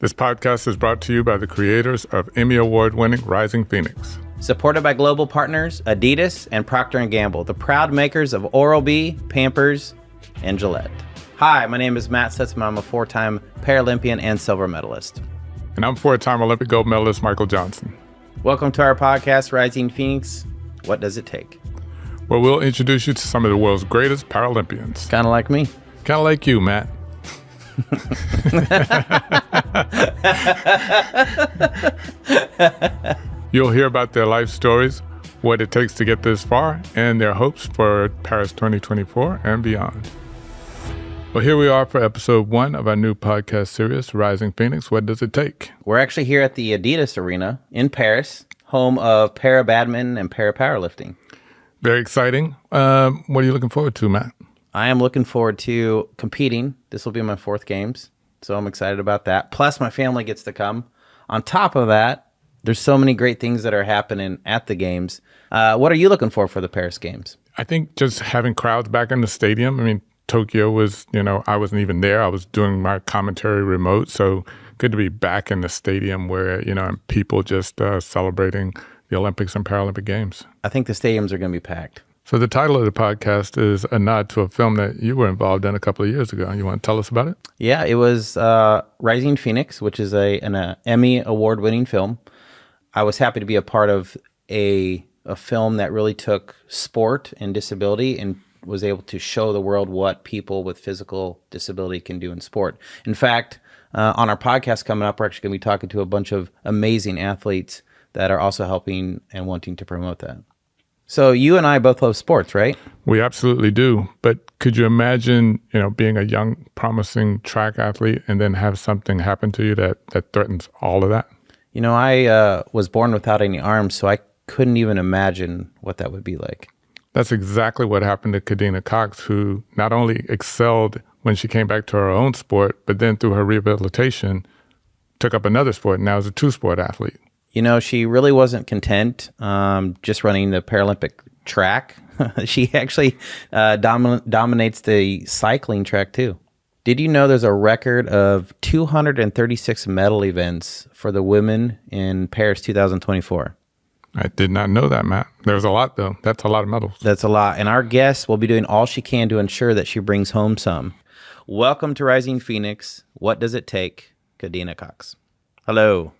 This podcast is brought to you by the creators of Emmy Award-winning Rising Phoenix. Supported by global partners, Adidas and Procter & Gamble, the proud makers of Oral-B, Pampers, and Gillette. Hi, my name is Matt Stutzman. I'm a four-time Paralympian and silver medalist. And I'm four-time Olympic gold medalist Michael Johnson. Welcome to our podcast, Rising Phoenix. What does it take? Where we'll introduce you to some of the world's greatest Paralympians. Kind of like me. Kind of like you, Matt. You'll hear about their life stories, what it takes to get this far, and their hopes for Paris 2024 and beyond. Well, here we are for episode 1 of our new podcast series, Rising Phoenix, What Does It Take? We're actually here at the Adidas Arena in Paris, home of para-badminton and para-powerlifting. Very exciting. What are you looking forward to, Matt? I am looking forward to competing. This will be my 4th games, so I'm excited about that. Plus, my family gets to come. On top of that, there's so many great things that are happening at the games. What are you looking for the Paris Games? I think just having crowds back in the stadium. I mean, Tokyo was, I wasn't even there. I was doing my commentary remote, so good to be back in the stadium where, and people just celebrating the Olympics and Paralympic Games. I think the stadiums are going to be packed. So the title of the podcast is a nod to a film that you were involved in a couple of years ago. You want to tell us about it? Yeah, it was Rising Phoenix, which is an Emmy award-winning film. I was happy to be a part of a film that really took sport and disability and was able to show the world what people with physical disability can do in sport. In fact, on our podcast coming up, we're actually going to be talking to a bunch of amazing athletes that are also helping and wanting to promote that. So you and I both love sports, right? We absolutely do. But could you imagine, being a young, promising track athlete and then have something happen to you that threatens all of that? I was born without any arms, so I couldn't even imagine what that would be like. That's exactly what happened to Kadeena Cox, who not only excelled when she came back to her own sport, but then through her rehabilitation, took up another sport and now is a 2-sport athlete. She really wasn't content just running the Paralympic track. She actually dominates the cycling track too. Did you know there's a record of 236 medal events for the women in Paris 2024? I did not know that, Matt. There's a lot, though. That's a lot of medals. That's a lot. And our guest will be doing all she can to ensure that she brings home some. Welcome to Rising Phoenix. What does it take? Kadeena Cox. Hello.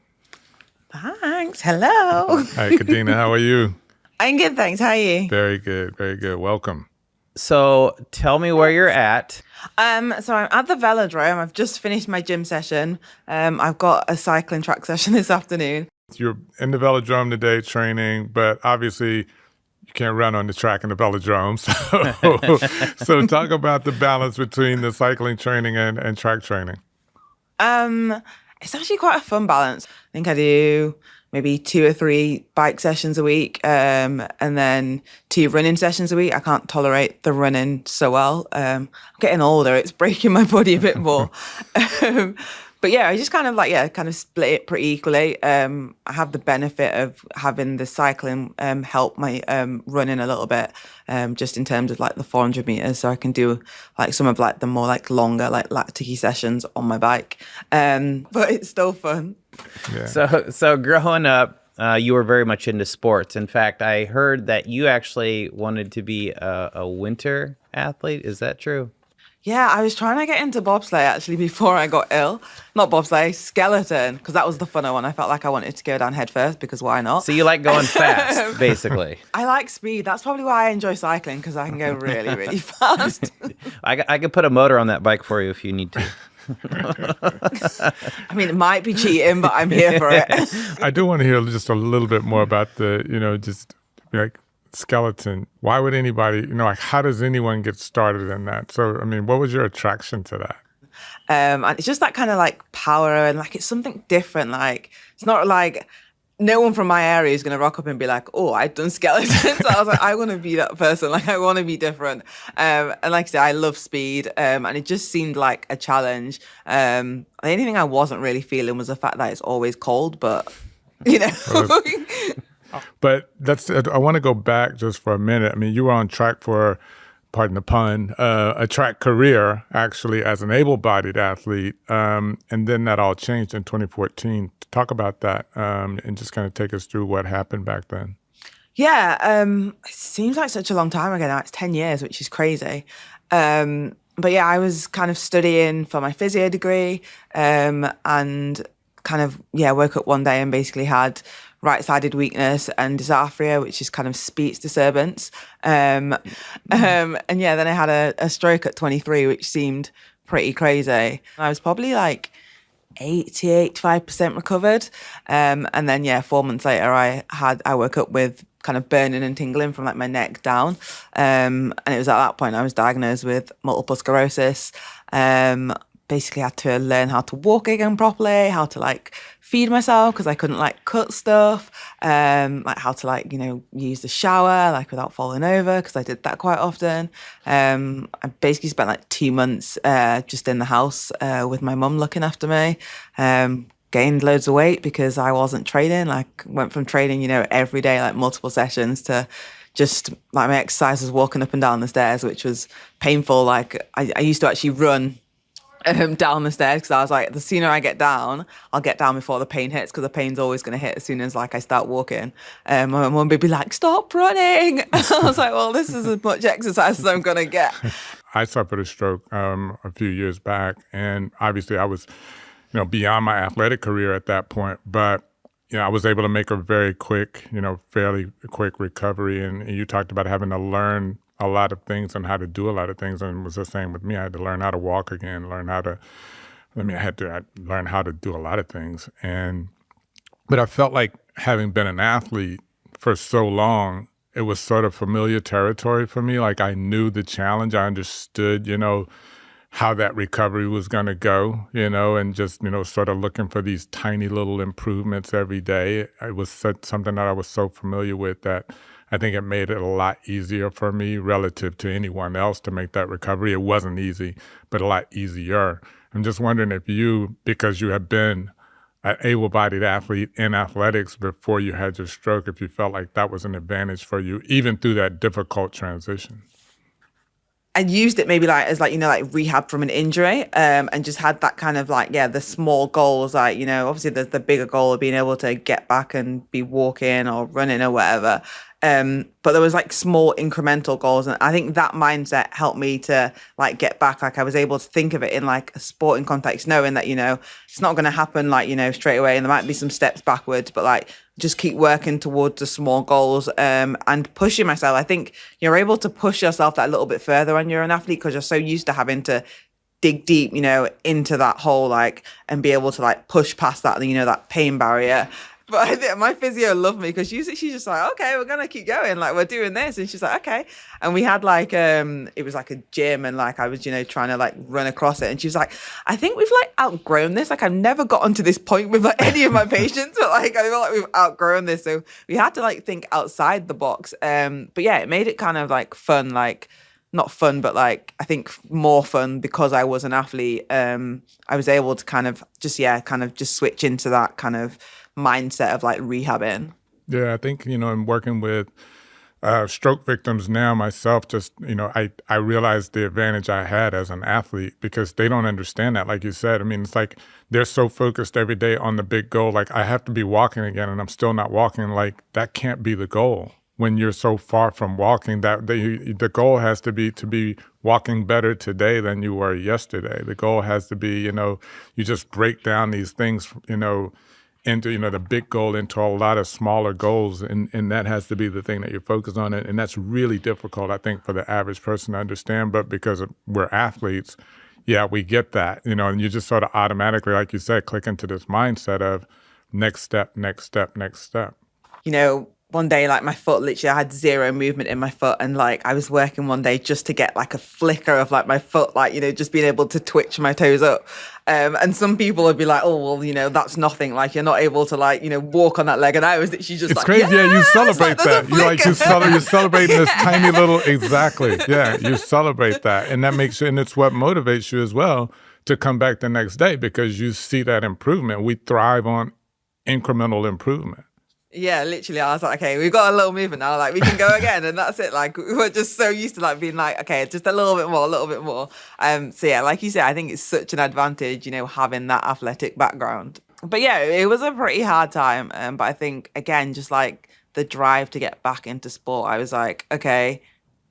Thanks. Hello. Hi, Kadeena. How are you? I'm good, thanks. How are you? Very good. Very good. Welcome. So tell me where you're at. So I'm at the velodrome. I've just finished my gym session. I've got a cycling track session this afternoon. You're in the velodrome today training, but obviously you can't run on the track in the velodrome. So talk about the balance between the cycling training and track training. It's actually quite a fun balance. I think I do maybe 2 or 3 bike sessions a week, and then 2 running sessions a week. I can't tolerate the running so well. I'm getting older. It's breaking my body a bit more. But yeah, I just kind of split it pretty equally. I have the benefit of having the cycling help my running a little bit, just in terms of the 400 meters. So I can do some of the more longer lactic sessions on my bike. But it's still fun. Yeah. So growing up, you were very much into sports. In fact, I heard that you actually wanted to be a winter athlete. Is that true? Yeah, I was trying to get into bobsleigh actually before I got ill. Not bobsleigh, skeleton, because that was the funner one. I felt like I wanted to go down head first because why not? So you like going fast, basically. I like speed. That's probably why I enjoy cycling, because I can go really, really fast. I could put a motor on that bike for you if you need to. I mean, it might be cheating, but I'm here for it. I do want to hear just a little bit more about the, skeleton. Why would anybody, how does anyone get started in that? So, what was your attraction to that? And it's just that kind of power and it's something different. It's not no one from my area is going to rock up and be like, oh, I've done skeletons. So I was like, I want to be that person. I want to be different. And like I said, I love speed. And it just seemed like a challenge. The only thing I wasn't really feeling was the fact that it's always cold, but But I want to go back just for a minute. You were on track for pardon the pun, a track career actually as an able-bodied athlete. And then that all changed in 2014. Talk about that and just kind of take us through what happened back then. Yeah, it seems like such a long time ago now. It's 10 years, which is crazy. But yeah, I was kind of studying for my physio degree and kind of, woke up one day and basically had right-sided weakness and dysarthria, which is kind of speech disturbance. And then I had a stroke at 23, which seemed pretty crazy. I was probably like 85% recovered. And then, 4 months later, I woke up with kind of burning and tingling from like my neck down. And it was at that point I was diagnosed with multiple sclerosis. Basically had to learn how to walk again properly, how to like feed myself because I couldn't like cut stuff, like how to like, use the shower like without falling over because I did that quite often. I basically spent like 2 months just in the house with my mum looking after me. Gained loads of weight because I wasn't training. Like went from training, every day, like multiple sessions to just like my exercise was walking up and down the stairs, which was painful. Like I used to actually run down the stairs because I was like, the sooner I get down, I'll get down before the pain hits because the pain's always going to hit as soon as like I start walking. My mum would be like, stop running. I was like, well, this is as much exercise as I'm going to get. I suffered a stroke a few years back, and obviously I was beyond my athletic career at that point. But, I was able to make a very quick, fairly quick recovery. And you talked about having to learn a lot of things and how to do a lot of things. And it was the same with me. I had to learn how to walk again, I had to learn how to do a lot of things. But I felt like having been an athlete for so long, it was sort of familiar territory for me. Like I knew the challenge. I understood, how that recovery was going to go, and just, sort of looking for these tiny little improvements every day. It was something that I was so familiar with that I think it made it a lot easier for me relative to anyone else to make that recovery. It wasn't easy, but a lot easier. I'm just wondering if you, because you have been an able-bodied athlete in athletics before you had your stroke, if you felt like that was an advantage for you, even through that difficult transition. I used it maybe like as like, like rehab from an injury, and just had that kind of like, the small goals, like, obviously there's the bigger goal of being able to get back and be walking or running or whatever. But there was like small incremental goals. And I think that mindset helped me to like get back. Like I was able to think of it in like a sporting context, knowing that, it's not going to happen like, straight away. And there might be some steps backwards, but like just keep working towards the small goals and pushing myself. I think you're able to push yourself that little bit further when you're an athlete because you're so used to having to dig deep, into that hole, like, and be able to like push past that, that pain barrier. But I think my physio loved me because she's just like, okay, we're gonna keep going, like we're doing this, and she's like, okay. And we had like it was like a gym, and like I was trying to like run across it, and she was like, I think we've like outgrown this. Like I've never gotten to this point with like any of my patients, but like I feel like we've outgrown this. So we had to like think outside the box. But yeah, it made it kind of like fun, like not fun, but like I think more fun because I was an athlete. I was able to kind of just switch into that kind of mindset of like rehabbing. Yeah, I think, I'm working with stroke victims now myself. Just, I realized the advantage I had as an athlete because they don't understand that. Like you said, I mean, it's like they're so focused every day on the big goal. Like I have to be walking again and I'm still not walking. Like that can't be the goal. When you're so far from walking, that the goal has to be walking better today than you were yesterday. The goal has to be, you just break down these things, into, the big goal into a lot of smaller goals. And that has to be the thing that you're focused on. And that's really difficult, I think, for the average person to understand. But because we're athletes, we get that, and you just sort of automatically, like you said, click into this mindset of next step, next step, next step. One day, like my foot, literally, I had zero movement in my foot. And like, I was working one day just to get like a flicker of like my foot, like, just being able to twitch my toes up. And some people would be like, oh, well, that's nothing. Like, you're not able to like, walk on that leg. And I was literally just it's crazy. Yeah, you celebrate that. You're celebrating this tiny little, exactly. Yeah, you celebrate that. And that makes you, and it's what motivates you as well to come back the next day because you see that improvement. We thrive on incremental improvement. Yeah, literally, I was like, okay, we've got a little movement now, like we can go again, and that's it. Like we were just so used to like being like, okay, just a little bit more, a little bit more. So yeah, like you said, I think it's such an advantage, having that athletic background. But yeah, it was a pretty hard time. But I think again, just like the drive to get back into sport, I was like, okay,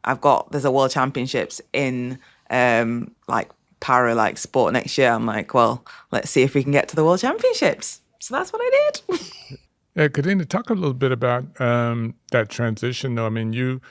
there's a World Championships in like para like sport next year. I'm like, well, let's see if we can get to the World Championships. So that's what I did. Yeah, Kadeena, talk a little bit about that transition, though. I mean, you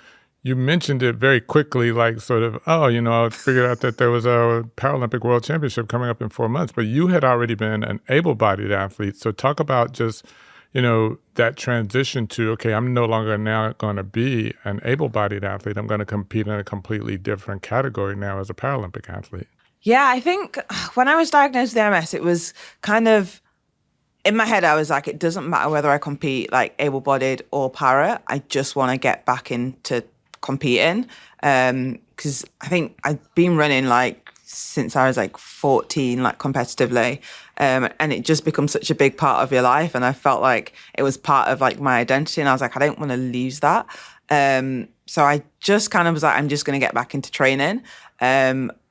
mentioned it very quickly, like sort of, I figured out that there was a Paralympic World Championship coming up in 4 months, but you had already been an able-bodied athlete. So talk about just, that transition to, okay, I'm no longer now going to be an able-bodied athlete. I'm going to compete in a completely different category now as a Paralympic athlete. Yeah, I think when I was diagnosed with MS, it was kind of, in my head, I was like, it doesn't matter whether I compete like able-bodied or para. I just want to get back into competing. Because I think I've been running like since I was like 14, like competitively. And it just becomes such a big part of your life. And I felt like it was part of like my identity. And I was like, I don't want to lose that. So I just kind of was like, I'm just going to get back into training.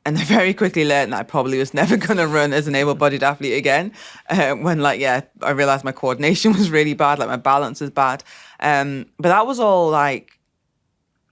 And I very quickly learned that I probably was never going to run as an able-bodied athlete again. When I realized my coordination was really bad, like my balance was bad. But that was all like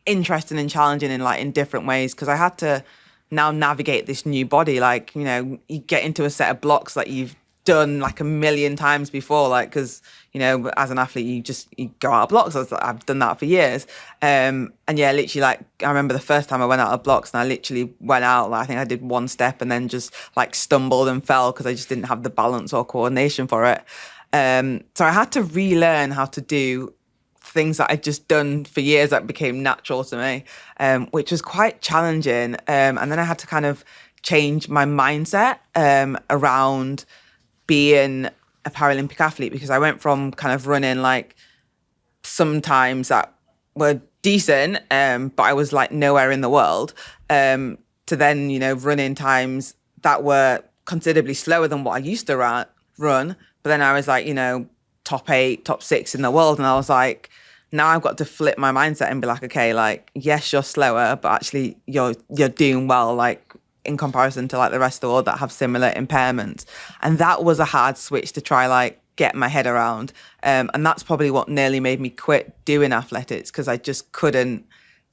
interesting and challenging in different ways, because I had to now navigate this new body. Like, you get into a set of blocks that you've done like a million times before, like, because as an athlete you go out of blocks. I've done that for years, and yeah, literally, like, I remember the first time I went out of blocks, and I literally went out, like, I think I did one step and then just like stumbled and fell because I just didn't have the balance or coordination for it. So I had to relearn how to do things that I'd just done for years that became natural to me, which was quite challenging. And then I had to kind of change my mindset around being a Paralympic athlete, because I went from kind of running like sometimes that were decent, but I was like nowhere in the world, to then, running times that were considerably slower than what I used to run. But then I was like, top 8, top 6 in the world. And I was like, now I've got to flip my mindset and be like, okay, like, yes, you're slower, but actually you're doing well, like, in comparison to like the rest of the world that have similar impairments. And that was a hard switch to try like get my head around. And that's probably what nearly made me quit doing athletics, because I just couldn't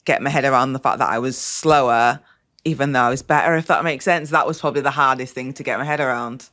get my head around the fact that I was slower, even though I was better, if that makes sense. That was probably the hardest thing to get my head around.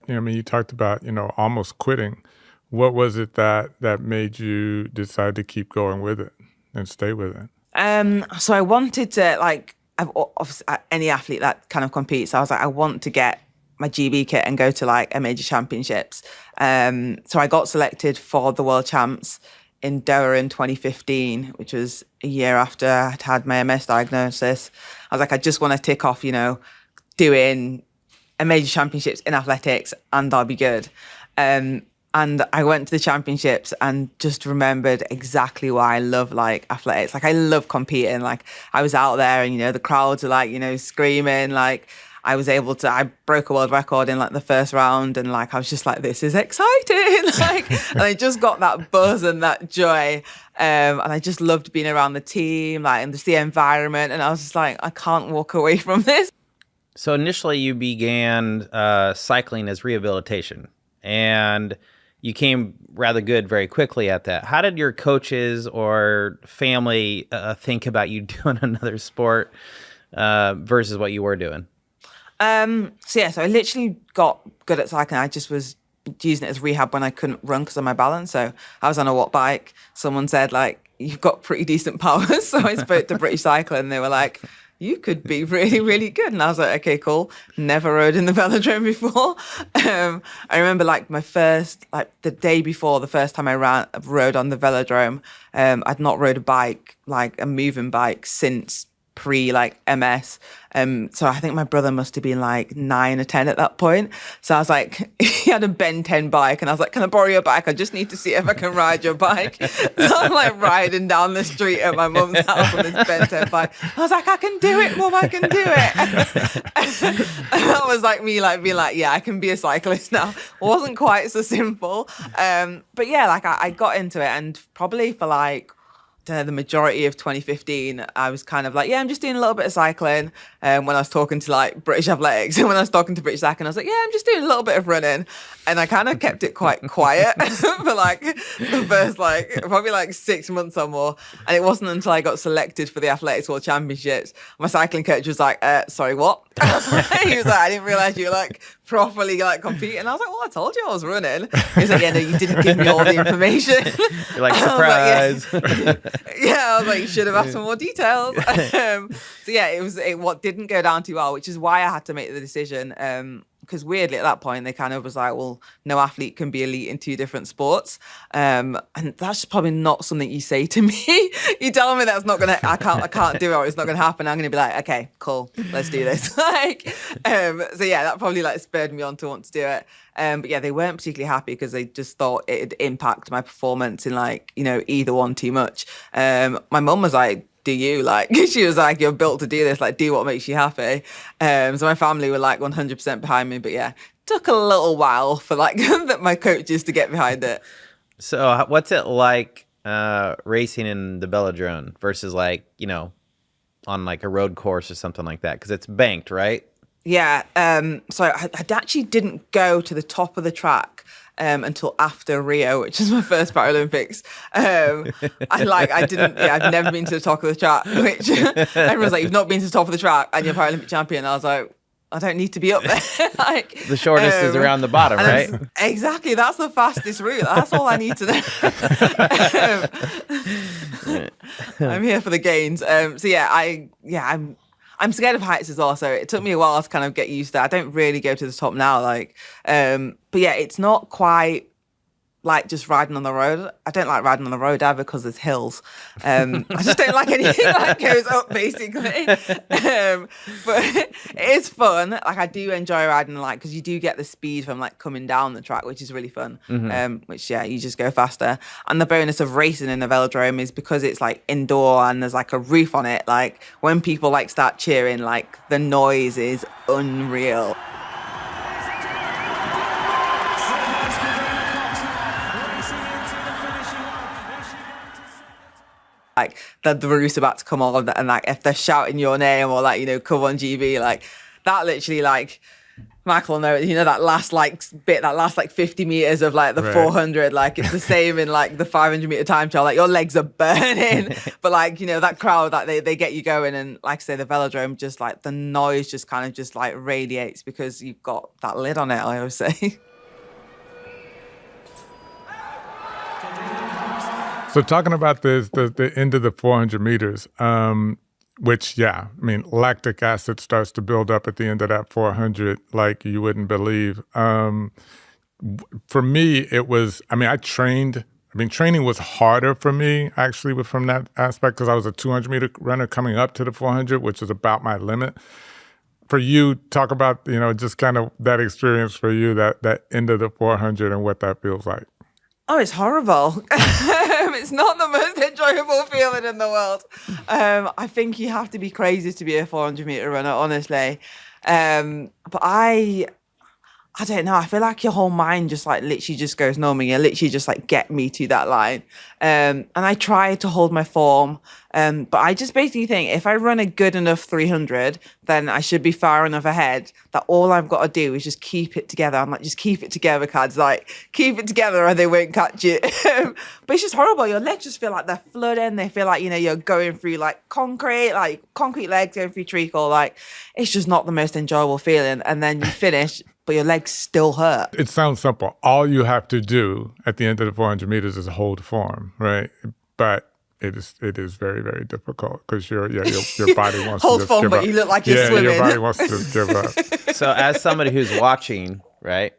Yeah, I mean, you talked about, almost quitting. What was it that made you decide to keep going with it and stay with it? So I wanted to, like, obviously, any athlete that kind of competes, I was like, I want to get my GB kit and go to like a major championships. So I got selected for the World Champs in Doha in 2015, which was a year after I'd had my MS diagnosis. I was like, I just want to tick off, doing a major championships in athletics, and I'll be good. And I went to the championships and just remembered exactly why I love like athletics. Like, I love competing. Like, I was out there and, the crowds are like, screaming. Like, I broke a world record in like the first round, and like, I was just like, this is exciting. Like, and I just got that buzz and that joy. And I just loved being around the team, like, and just the environment. And I was just like, I can't walk away from this. So initially you began cycling as rehabilitation, and you came rather good very quickly at that. How did your coaches or family think about you doing another sport versus what you were doing? So I literally got good at cycling. I just was using it as rehab when I couldn't run because of my balance. So I was on a watt bike. Someone said, like, you've got pretty decent powers. So I spoke to British Cycling, and they were like, you could be really, really good. And I was like, okay, cool. Never rode in the velodrome before. I remember like my first, like the day before, the first time I rode on the velodrome, I'd not rode a bike, like a moving bike, since pre like MS. So I think my brother must have been like 9 or 10 at that point. So I was like, he had a Ben 10 bike, and I was like, can I borrow your bike? I just need to see if I can ride your bike. So I'm like riding down the street at my mum's house on this Ben 10 bike. I was like, I can do it, Mum, I can do it. And that was like me like being like, yeah, I can be a cyclist now. It wasn't quite so simple. But yeah, like I got into it, and probably for like the majority of 2015, I was kind of like, yeah, I'm just doing a little bit of cycling. When I was talking to like British Athletics, and when I was talking to British Cycling, I was like, yeah, I'm just doing a little bit of running. And I kind of kept it quite quiet for like the first like probably like 6 months or more. And it wasn't until I got selected for the Athletics World Championships, my cycling coach was like, sorry, what? He was like, I didn't realize you were like properly like competing. And I was like, well, I told you I was running. He's like, yeah, no, you didn't give me all the information. You're like, surprise. I was like, you should have asked for more details. So yeah, what didn't go down too well, which is why I had to make the decision. Because weirdly at that point they kind of was like, well, no athlete can be elite in 2 different sports, and that's probably not something you say to me. You tell me that's not gonna, I can't do it, or it's not gonna happen. I'm gonna be like, okay, cool, let's do this. Like, so yeah, that probably like spurred me on to want to do it. But yeah, they weren't particularly happy because they just thought it'd impact my performance in like, you know, either one too much. My mum was like, do you, like, she was like, you're built to do this, like, do what makes you happy. So my family were like 100% behind me, but yeah, took a little while for like my coaches to get behind it. So what's it like racing in the velodrome versus like, you know, on like a road course or something like that? Because it's banked, right? Yeah. So I actually didn't go to the top of the track until after Rio, which is my first Paralympics. I've never been to the top of the track, which everyone's like, you've not been to the top of the track and you're Paralympic champion. I was like, I don't need to be up there. Like, the shortest is around the bottom, right? Exactly. That's the fastest route. That's all I need to know. I'm here for the gains. So yeah, I'm scared of heights as well, so it took me a while to kind of get used to that. I don't really go to the top now, like, but yeah, it's not quite like just riding on the road. I don't like riding on the road either because there's hills. I just don't like anything that goes up, basically. But it is fun. Like, I do enjoy riding, like, because you do get the speed from like coming down the track, which is really fun. Which, yeah, you just go faster. And the bonus of racing in a velodrome is because it's like indoor and there's like a roof on it. Like, when people like start cheering, like the noise is unreal. Like the roof's about to come on, and like if they're shouting your name or like, you know, come on GB, like that literally, like Michael know, you know, that last like bit, that last like 50 meters of like the 400, like it's the same in like the 500 meter time trial, like your legs are burning, but like, you know, that crowd, that they get you going. And like I say, the velodrome, just like the noise just kind of just like radiates because you've got that lid on it, I always say. So talking about the end of the 400 meters, which, yeah, I mean, lactic acid starts to build up at the end of that 400 like you wouldn't believe. For me, it was, I mean, training was harder for me, actually, from that aspect, because I was a 200-meter runner coming up to the 400, which is about my limit. For you, talk about, you know, just kind of that experience for you, that end of the 400 and what that feels like. Oh, it's horrible. It's not the most enjoyable feeling in the world. I think you have to be crazy to be a 400-meter runner, honestly. But I don't know. I feel like your whole mind just like literally just goes numb, and you literally just like get me to that line. And I try to hold my form. But I just basically think if I run a good enough 300, then I should be far enough ahead that all I've got to do is just keep it together. I'm like, just keep it together, Cads. Like, keep it together or they won't catch you. But it's just horrible. Your legs just feel like they're flooding. They feel like, you know, you're going through like concrete legs going through treacle. Like, it's just not the most enjoyable feeling. And then you finish, but your legs still hurt. It sounds simple. All you have to do at the end of the 400 meters is hold form, right? But it is very, very difficult because your body wants to just form, give but up. You look like you're swimming. Your body wants to just give up. So as somebody who's watching, right,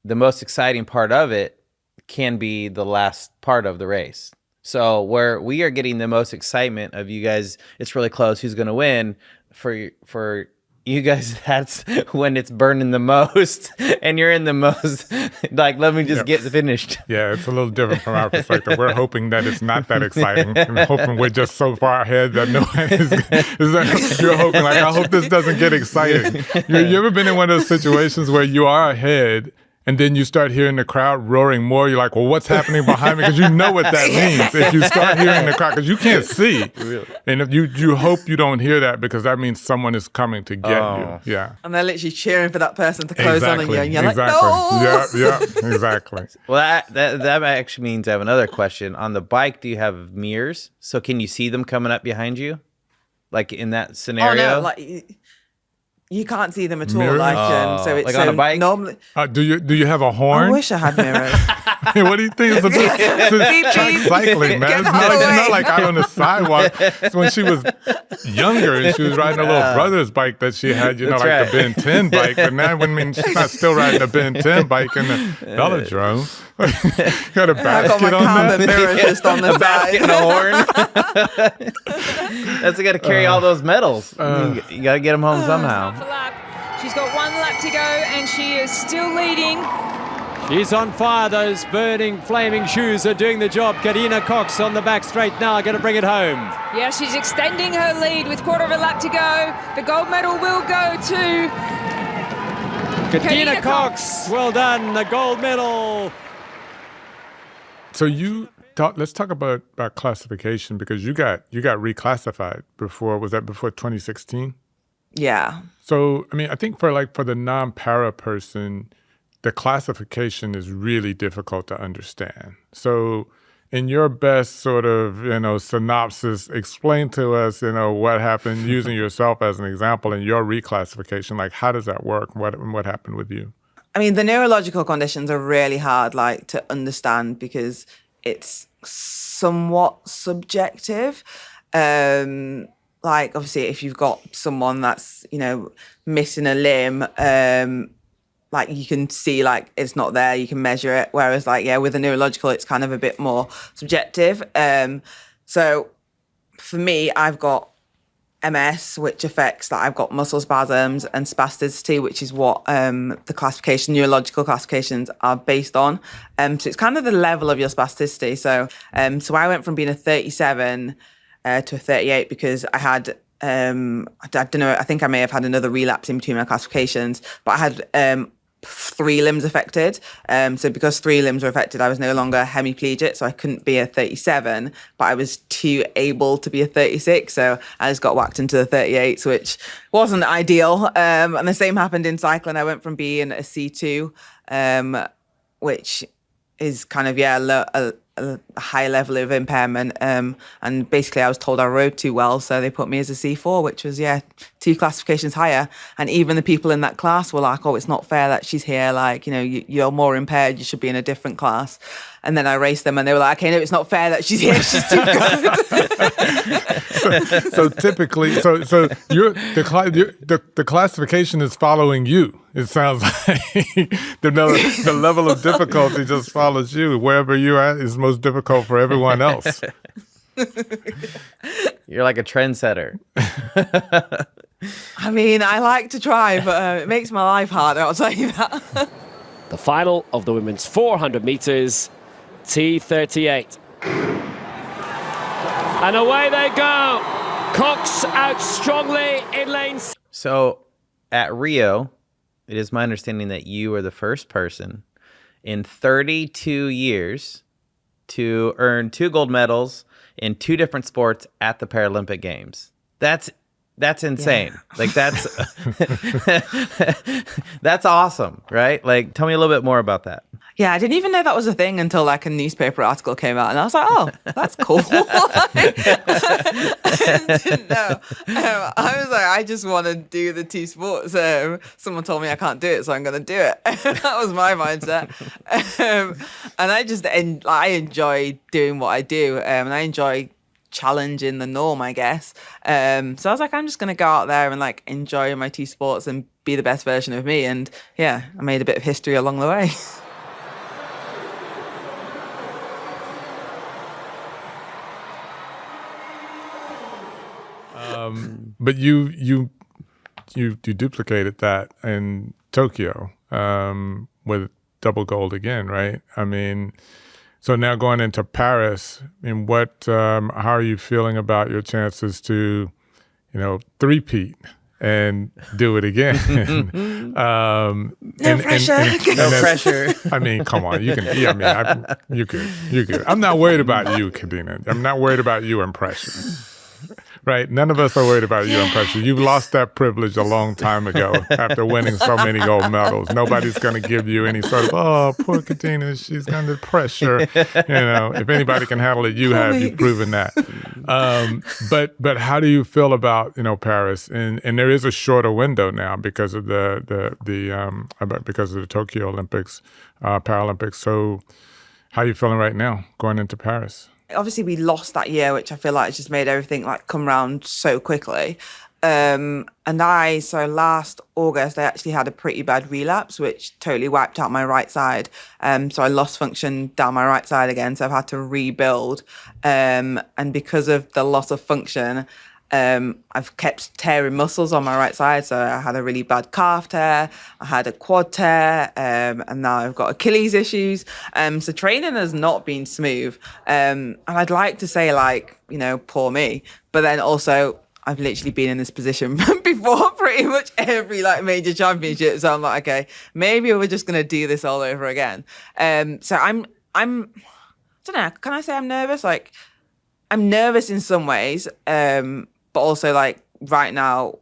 the most exciting part of it can be the last part of the race. So where we are getting the most excitement of you guys, it's really close. Who's going to win? For you guys, that's when it's burning the most, and you're in the most. Like, let me just get finished. Yeah, it's a little different from our perspective. We're hoping that it's not that exciting. We're hoping we're just so far ahead that no one is you're hoping, like, I hope this doesn't get exciting. You ever been in one of those situations where you are ahead and then you start hearing the crowd roaring more? You're like, well, what's happening behind me? Because you know what that means. If you start hearing the crowd, because you can't see. Really? And if you hope you don't hear that, because that means someone is coming to get you. Yeah. And they're literally cheering for that person to close on you. And you're like, exactly. no! Yeah, exactly. Well, that actually means I have another question. On the bike, do you have mirrors? So can you see them coming up behind you? Like in that scenario? Oh, no, like... You can't see them at all. Mirrors? So it's like on a bike? Normally, do you have a horn? I wish I had mirrors. What do you think? It's track cycling, man. It's not like out on the sidewalk. It's when she was younger and she was riding a little brother's bike that she had, like the Ben 10 bike. But now, she's not still riding the Ben 10 bike in the velodrome. Got a basket on that? Mirror just on the side. And a horn. That's got to carry all those medals. You got to get them home somehow. She's got 1 lap to go and she is still leading. She's on fire. Those burning, flaming shoes are doing the job. Kadeena Cox on the back straight now, going to bring it home. Yeah, she's extending her lead with 1/4 of a lap to go. The gold medal will go to Kadeena Cox. Well done, the gold medal. So let's talk about classification, because you got reclassified before. Was that before 2016? Yeah. So, I mean, I think for the non-para person, the classification is really difficult to understand. So in your best sort of, synopsis, explain to us, what happened using yourself as an example in your reclassification. Like, how does that work? What happened with you? I mean, the neurological conditions are really hard, to understand, because it's somewhat subjective. Obviously, if you've got someone that's, missing a limb, you can see, it's not there, you can measure it. Whereas, with the neurological, it's kind of a bit more subjective. So for me, I've got MS, which affects, I've got muscle spasms and spasticity, which is what the neurological classifications are based on. So it's kind of the level of your spasticity. So I went from being a 37 to a 38 because I had, I don't know, I think I may have had another relapse in between my classifications, but I had 3 limbs affected. So because 3 limbs were affected, I was no longer hemiplegic, so I couldn't be a 37, but I was too able to be a 36. So I just got whacked into the 38s, which wasn't ideal. And the same happened in cycling. I went from being a C2, which is kind of, a high level of impairment. And basically I was told I rode too well, so they put me as a C4, which was, 2 classifications higher. And even the people in that class were like, oh, it's not fair that she's here. You're more impaired. You should be in a different class. And then I raced them and they were like, okay, no, it's not fair that she's here. She's too good. So typically, the classification is following you. It sounds like the level of difficulty just follows you. Wherever you're at is most difficult for everyone else. You're like a trendsetter. I mean, I like to try, but it makes my life harder, I'll tell you that. The final of the women's 400 meters, T38. And away they go. Cox out strongly in lane. So at Rio, it is my understanding that you are the first person in 32 years to earn 2 gold medals in 2 different sports at the Paralympic Games. That's insane. Yeah. That's awesome, right? Tell me a little bit more about that. Yeah, I didn't even know that was a thing until a newspaper article came out, and I was like, "Oh, that's cool." I didn't know. I was like, I just want to do the 2 sports. Someone told me I can't do it, so I'm going to do it. That was my mindset. And I enjoy doing what I do, and I enjoy challenging the norm, I guess. So I was like, I'm just going to go out there and enjoy my 2 sports and be the best version of me. And I made a bit of history along the way. but you duplicated that in Tokyo with double gold again, right? I mean, so now going into Paris, I mean, how are you feeling about your chances to, three-peat and do it again? No pressure. No pressure. I mean, come on, you can. Yeah, I mean, you're good. I'm not worried about you, Kadeena. I'm not worried about you and pressure. Right? None of us are worried about you and pressure. You've lost that privilege a long time ago after winning so many gold medals. Nobody's going to give you any sort of, oh, poor Kadeena, she's under pressure. If anybody can handle it, you have. You've proven that. But how do you feel about, Paris? And there is a shorter window now because of because of the Tokyo Olympics, Paralympics. So how are you feeling right now going into Paris? Obviously, we lost that year, which I feel like just made everything like come round so quickly. So last August, I actually had a pretty bad relapse, which totally wiped out my right side. So I lost function down my right side again. So I've had to rebuild. And because of the loss of function, I've kept tearing muscles on my right side. So I had a really bad calf tear, I had a quad tear, and now I've got Achilles issues. So training has not been smooth. And I'd like to say poor me, but then also I've literally been in this position before pretty much every major championship. So I'm like, okay, maybe we're just going to do this all over again. So I'm, I don't know, can I say I'm nervous? I'm nervous in some ways, but also right now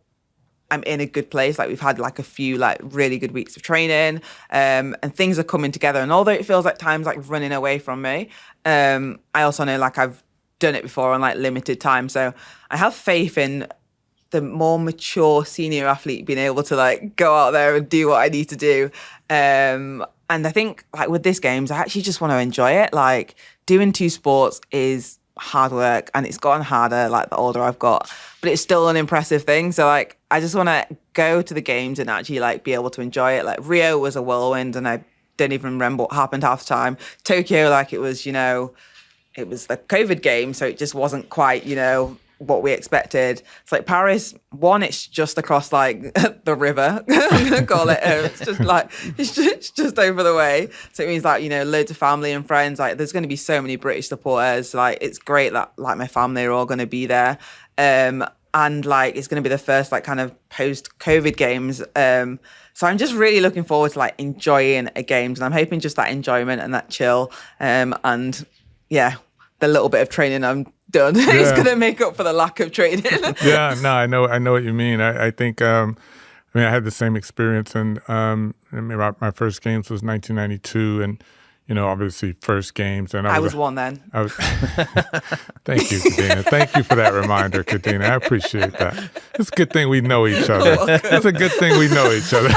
I'm in a good place. We've had a few really good weeks of training, and things are coming together. And although it feels like time's running away from me, I also know I've done it before on limited time. So I have faith in the more mature senior athlete being able to go out there and do what I need to do. And I think with this games, I actually just want to enjoy it. Doing two sports is hard work, and it's gotten harder the older I've got, but it's still an impressive thing. So I just want to go to the games and actually be able to enjoy it. Rio was a whirlwind, and I don't even remember what happened half the time. Tokyo, it was it was the COVID game, so it just wasn't quite what we expected. It's Paris, one, it's just across the river. I'm gonna call it. It's just it's just over the way. So it means loads of family and friends. There's going to be so many British supporters. It's great that my family are all going to be there. And it's going to be the first kind of post-COVID games. So I'm just really looking forward to enjoying a games, and I'm hoping just that enjoyment and that chill. And yeah, the little bit of training I'm done is going to make up for the lack of training. Yeah, no, I know what you mean. I think, I had the same experience, and my first games was 1992, and obviously first games, and I was one then. Thank you, Kadeena. Thank you for that reminder, Kadeena. I appreciate that. It's a good thing we know each other. It's a good thing we know each other.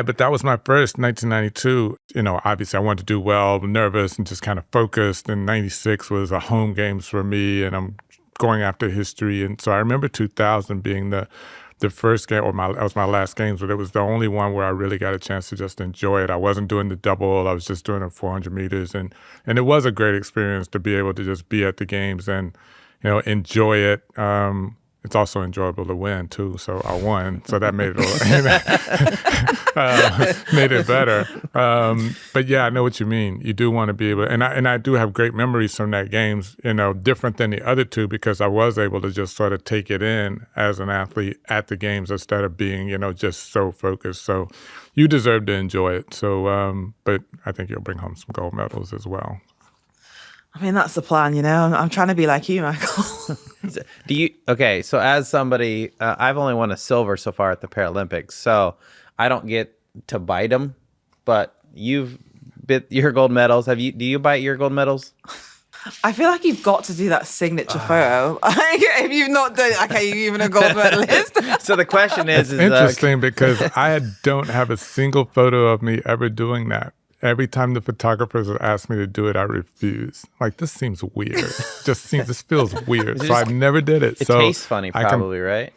But that was my first 1992. Obviously I wanted to do well, nervous and just kind of focused. And 96 was a home games for me, and I'm going after history. And so I remember 2000 being the first game, that was my last games, but it was the only one where I really got a chance to just enjoy it. I wasn't doing the double, I was just doing the 400 meters. And it was a great experience to be able to just be at the games and, enjoy it. It's also enjoyable to win too, so I won, so that made it made it better. But yeah, I know what you mean. You do want to be able, and I do have great memories from that games. Different than the other two because I was able to just sort of take it in as an athlete at the games instead of being just so focused. So you deserve to enjoy it. So, but I think you'll bring home some gold medals as well. That's the plan, I'm trying to be like you, Michael. So as somebody, I've only won a silver so far at the Paralympics, so I don't get to bite them, but you've bit your gold medals. Do you bite your gold medals? I feel like you've got to do that signature photo. If you've not done it, okay, you're even a gold medalist. So the question is interesting because I don't have a single photo of me ever doing that. Every time the photographers would ask me to do it, I refuse. This seems weird. This feels weird. So I never did it. It tastes funny, probably, right?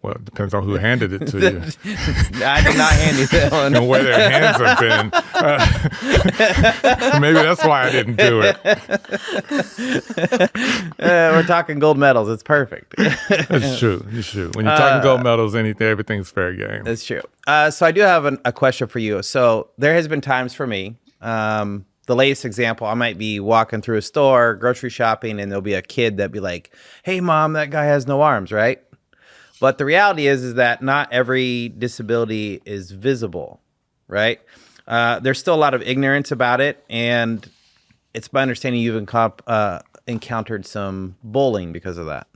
Well, it depends on who handed it to you. I did not hand you that one. And where their hands have been. Maybe that's why I didn't do it. We're talking gold medals. It's perfect. It's true. It's true. When you're talking gold medals, everything's fair game. That's true. So I do have a question for you. So there has been times for me, the latest example, I might be walking through a store, grocery shopping, and there'll be a kid that'd be like, hey, Mom, that guy has no arms, right? But the reality is that not every disability is visible, right? There's still a lot of ignorance about it, and it's my understanding you've encountered some bullying because of that.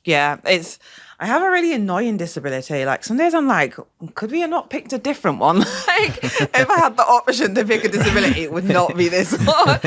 Yeah, I have a really annoying disability. Like some days I'm like, could we have not picked a different one? Like if I had the option to pick a disability, it would not be this one.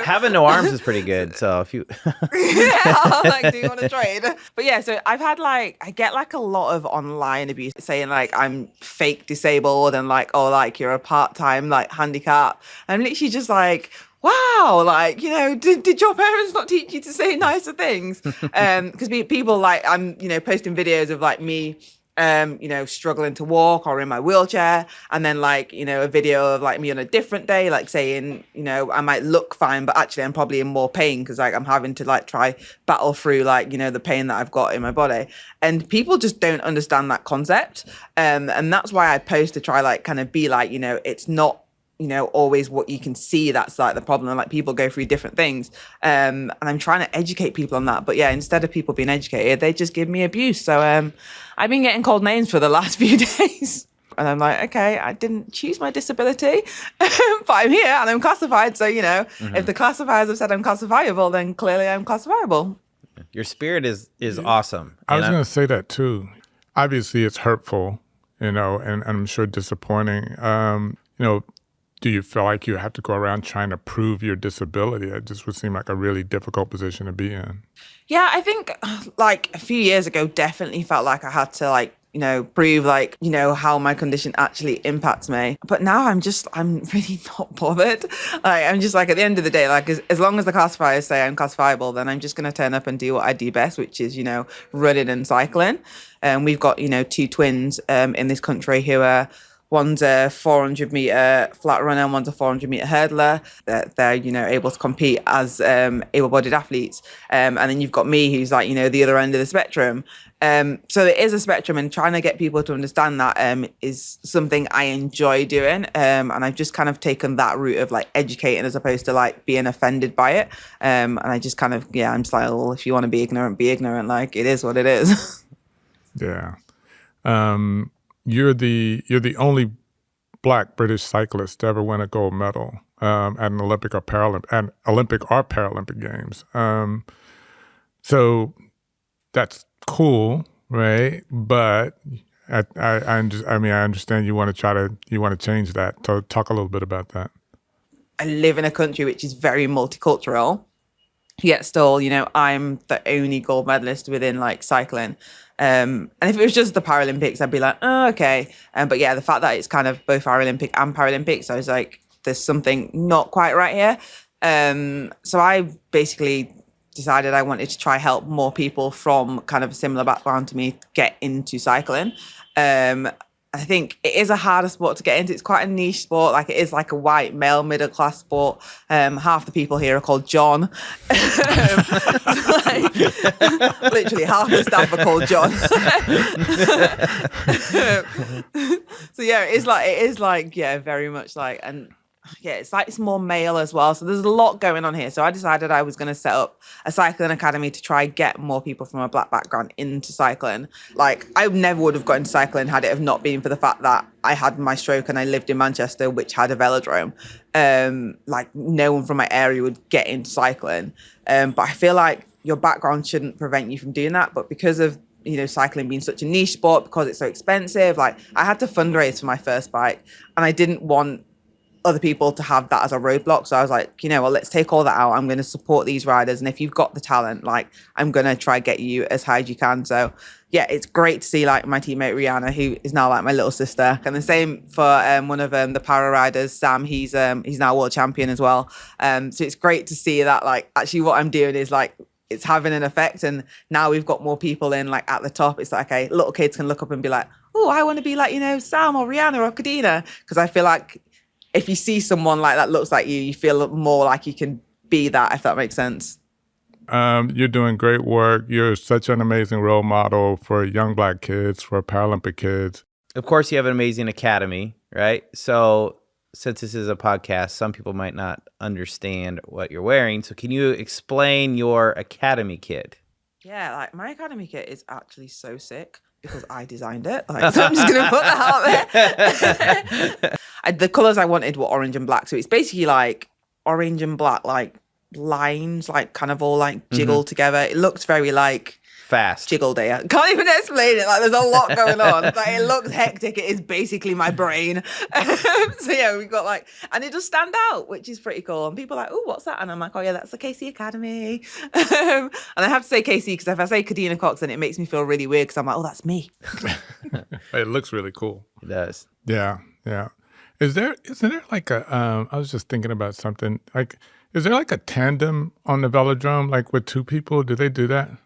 Having no arms is pretty good. So if you, yeah, like, do you want to trade? But yeah, so I get like a lot of online abuse saying like I'm fake disabled and like, oh, like you're a part-time like handicap. I'm literally just like, wow, like, you know, did your parents not teach you to say nicer things? Because people like, I'm, you know, posting videos of like me, you know, struggling to walk or in my wheelchair. And then like, you know, a video of like me on a different day, like saying, you know, I might look fine, but actually I'm probably in more pain because like I'm having to like try battle through like, you know, the pain that I've got in my body. And people just don't understand that concept. And that's why I post to try like kind of be like, you know, it's not, you know, always what you can see that's like the problem. Like people go through different things. And I'm trying to educate people on that. But yeah, instead of people being educated, they just give me abuse. So I've been getting called names for the last few days. And I'm like, okay, I didn't choose my disability, but I'm here and I'm classified. So, you know, if the classifiers have said I'm classifiable, then clearly I'm classifiable. your spirit is awesome. I was going to say that too. Obviously, it's hurtful, you know, and I'm sure disappointing. You know, do you feel like you have to go around trying to prove your disability? It just would seem like a really difficult position to be in. Yeah, I think like a few years ago, definitely felt like I had to like, you know, prove like, you know, how my condition actually impacts me. But now I'm really not bothered. Like, I'm just like, at the end of the day, like as long as the classifiers say I'm classifiable, then I'm just going to turn up and do what I do best, which is, you know, running and cycling. We've got, you know, two twins in this country who are, one's a 400-meter flat runner and one's a 400-meter hurdler. They're, you know, able to compete as able-bodied athletes. And then you've got me, who's like, you know, the other end of the spectrum. So there is a spectrum, and trying to get people to understand that is something I enjoy doing. And I've just kind of taken that route of like educating as opposed to like being offended by it. And I just kind of, yeah, I'm just like, well, if you want to be ignorant, be ignorant. Like, it is what it is. Yeah. You're the only Black British cyclist to ever win a gold medal at an Olympic or Paralympic Games. So that's cool, right? But I understand you want to change that. So talk a little bit about that. I live in a country which is very multicultural, yet still, you know, I'm the only gold medalist within like cycling. And if it was just the Paralympics, I'd be like, oh, okay. But yeah, the fact that it's kind of both Paralympic and Paralympics, I was like, there's something not quite right here. So I basically decided I wanted to try help more people from kind of a similar background to me get into cycling. I think it is a harder sport to get into. It's quite a niche sport. Like, it is like a white male middle class sport. Half the people here are called John. Like, literally half the staff are called John. So yeah, it is like yeah, very much like, and yeah, it's like it's more male as well. So there's a lot going on here. So I decided I was going to set up a cycling academy to try get more people from a Black background into cycling. Like, I never would have got into cycling had it have not been for the fact that I had my stroke and I lived in Manchester, which had a velodrome. Like, no one from my area would get into cycling. But I feel like your background shouldn't prevent you from doing that. But because of, you know, cycling being such a niche sport, because it's so expensive, like, I had to fundraise for my first bike, and I didn't want other people to have that as a roadblock. So I was like, you know, well, let's take all that out. I'm going to support these riders. And if you've got the talent, like, I'm going to try get you as high as you can. So yeah, it's great to see like my teammate Rihanna, who is now like my little sister. And the same for one of the para riders, Sam. He's now world champion as well. So it's great to see that like actually what I'm doing is like it's having an effect. And now we've got more people in like at the top. It's like, okay, little kids can look up and be like, oh, I want to be like, Sam or Rihanna or Kadeena. Because I feel like if you see someone like that looks like you feel more like you can be that, if that makes sense. You're doing great work. You're such an amazing role model for young Black kids, for Paralympic kids. Of course, you have an amazing academy, right? So since this is a podcast, some people might not understand what you're wearing. So can you explain your academy kit? Yeah, like my academy kit is actually so sick because I designed it. Like, so I'm just going to put that out there. The colors I wanted were orange and black. So it's basically like orange and black, like lines, like kind of all like jiggled together. It looks very like fast jiggle day. I can't even explain it. Like there's a lot going on. Like it looks hectic. It is basically my brain. So yeah, we've got like, and it does stand out, which is pretty cool. And people are like, oh, what's that? And I'm like, oh yeah, that's the KC Academy. And I have to say KC because if I say Kadeena Cox, then it makes me feel really weird because I'm like, oh, that's me. It looks really cool. It does. Yeah, yeah. Isn't there like a? I was just thinking about something. Like, is there like a tandem on the velodrome, like with two people? Do they do that? I'm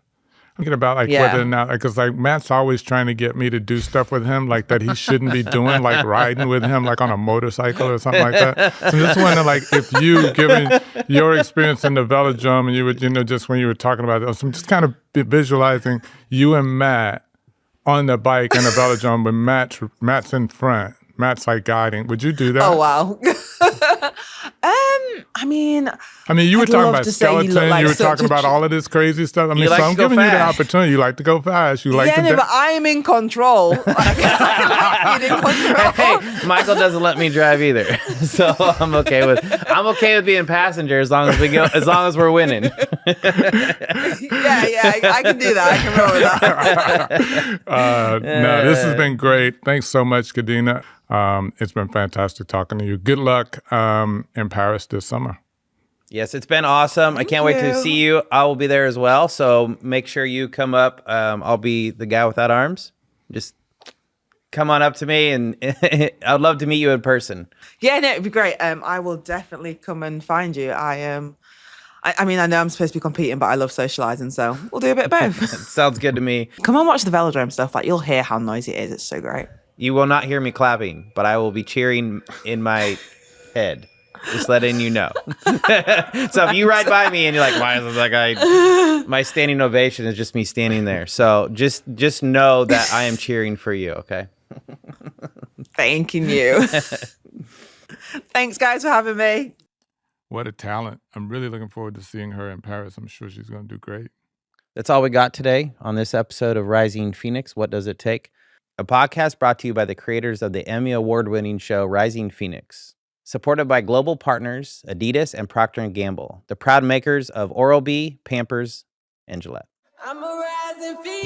thinking about like whether or not, because like Matt's always trying to get me to do stuff with him like that he shouldn't be doing, like riding with him like on a motorcycle or something like that. So I'm just wondering, like, if you, given your experience in the velodrome, and you would, just when you were talking about it, so I'm just kind of visualizing you and Matt on the bike in the velodrome, but Matt's in front. Matt's like guiding. Would you do that? Oh wow. I mean, you were I'd talking love about to say you skeleton. look like You were such talking a about all of this crazy stuff. I mean, like so to I'm go giving you the fast. opportunity. You like to go fast. You like Yeah, to. no, but I am in control. Like, I like being in control. Hey, Michael doesn't let me drive either, so I'm okay with being passenger as long as we're winning. Yeah, I can do that. I can roll with that. No, this has been great. Thanks so much, Kadeena. It's been fantastic talking to you. Good luck in Paris this summer. Yes, it's been awesome. I can't wait to see you. I will be there as well. So make sure you come up. I'll be the guy without arms. Just come on up to me, and I'd love to meet you in person. Yeah, no, it'd be great. I will definitely come and find you. I mean, I know I'm supposed to be competing, but I love socializing, so we'll do a bit of both. Sounds good to me. Come on, watch the velodrome stuff. Like, you'll hear how noisy it is. It's so great. You will not hear me clapping, but I will be cheering in my head. Just letting you know. So if you ride by me and you're like, why is it that guy? My standing ovation is just me standing there. So just know that I am cheering for you, okay? Thanking you. Thanks, guys, for having me. What a talent. I'm really looking forward to seeing her in Paris. I'm sure she's going to do great. That's all we got today on this episode of Rising Phoenix. What Does It Take? A podcast brought to you by the creators of the Emmy Award-winning show Rising Phoenix. Supported by global partners, Adidas and Procter & Gamble, the proud makers of Oral-B, Pampers, and Gillette. I'm a rising phoenix.